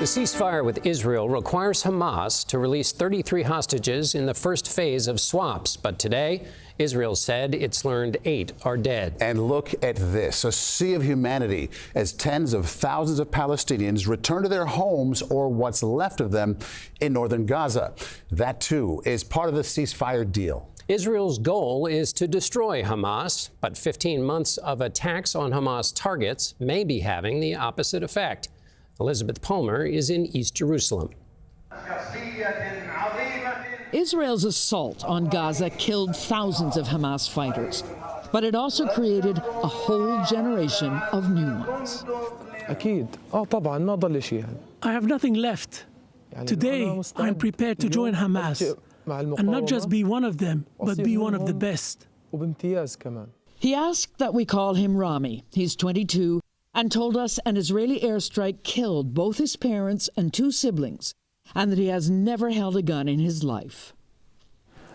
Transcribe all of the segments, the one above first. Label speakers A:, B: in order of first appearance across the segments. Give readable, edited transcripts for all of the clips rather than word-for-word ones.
A: The ceasefire with Israel requires Hamas to release 33 hostages in the first phase of swaps. But today, Israel said it's learned 8 are dead.
B: And look at this, a sea of humanity as tens of thousands of Palestinians return to their homes or what's left of them in northern Gaza. That, too, is part of the ceasefire deal.
A: Israel's goal is to destroy Hamas, but 15 months of attacks on Hamas targets may be having the opposite effect. Elizabeth Palmer is in East Jerusalem.
C: Israel's assault on Gaza killed thousands of Hamas fighters, but it also created a whole generation of new ones.
D: I have nothing left. Today, I'm prepared to join Hamas, and not just be one of them, but be one of the best.
C: He asked that we call him Rami. He's 22 and told us an Israeli airstrike killed both his parents and 2 siblings, and that he has never held a gun in his life.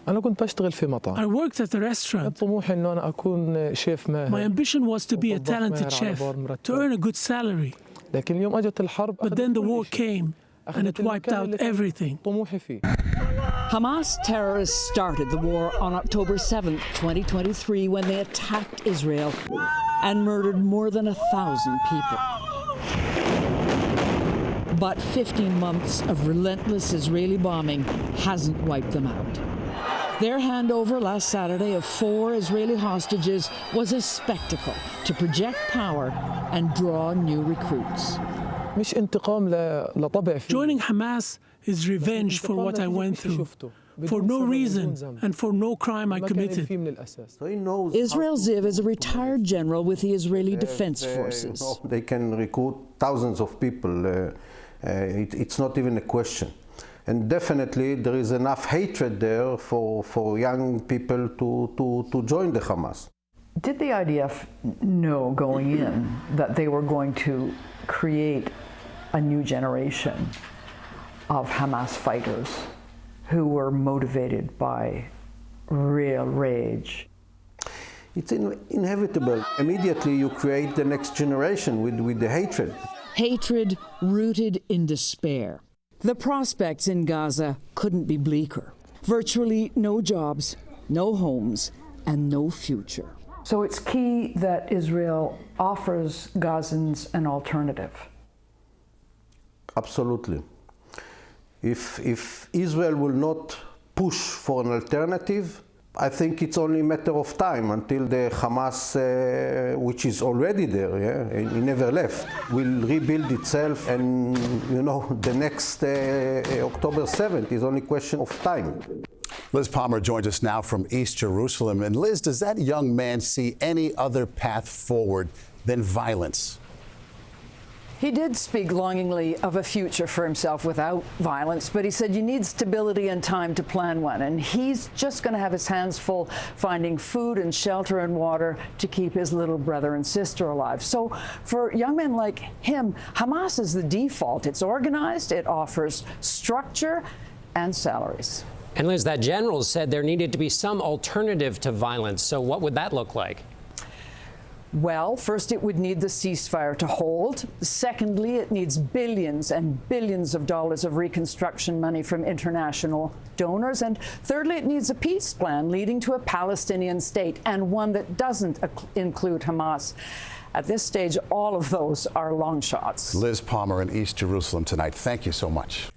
D: I worked at a restaurant. My ambition was to be a talented chef, to earn a good salary. But then the war came, and it wiped out everything.
C: Hamas terrorists started the war on October 7, 2023, when they attacked Israel and murdered more than 1,000 people. But 15 months of relentless Israeli bombing hasn't wiped them out. Their handover last Saturday of 4 Israeli hostages was a spectacle to project power and draw new recruits.
D: Joining Hamas is revenge for what I went through, for no reason and for no crime I committed.
C: Israel Ziv is a retired general with the Israeli Defense Forces.
E: They can recruit thousands of people. It's not even a question. And definitely there is enough hatred there for young people to join the Hamas.
F: Did the IDF know going in that they were going to create a new generation of Hamas fighters who were motivated by real rage?
E: It's inevitable. Immediately you create the next generation with the hatred.
C: Hatred rooted in despair. The prospects in Gaza couldn't be bleaker. Virtually no jobs, no homes, and no future.
F: So it's key that Israel offers Gazans an alternative.
E: Absolutely. If Israel will not push for an alternative, I think it's only a matter of time until the Hamas, which is already there, it never left, will rebuild itself, and the next October 7th is only a question of time.
B: Liz Palmer joins us now from East Jerusalem. And Liz, does that young man see any other path forward than violence?
F: He did speak longingly of a future for himself without violence, but he said you need stability and time to plan one. And he's just going to have his hands full finding food and shelter and water to keep his little brother and sister alive. So for young men like him, Hamas is the default. It's organized, it offers structure and salaries.
A: And Liz, that general said there needed to be some alternative to violence. So what would that look like?
F: Well, first it would need the ceasefire to hold. Secondly, it needs billions and billions of dollars of reconstruction money from international donors. And thirdly, it needs a peace plan leading to a Palestinian state, and one that doesn't include Hamas. At this stage, all of those are long shots.
B: Liz Palmer in East Jerusalem tonight. Thank you so much.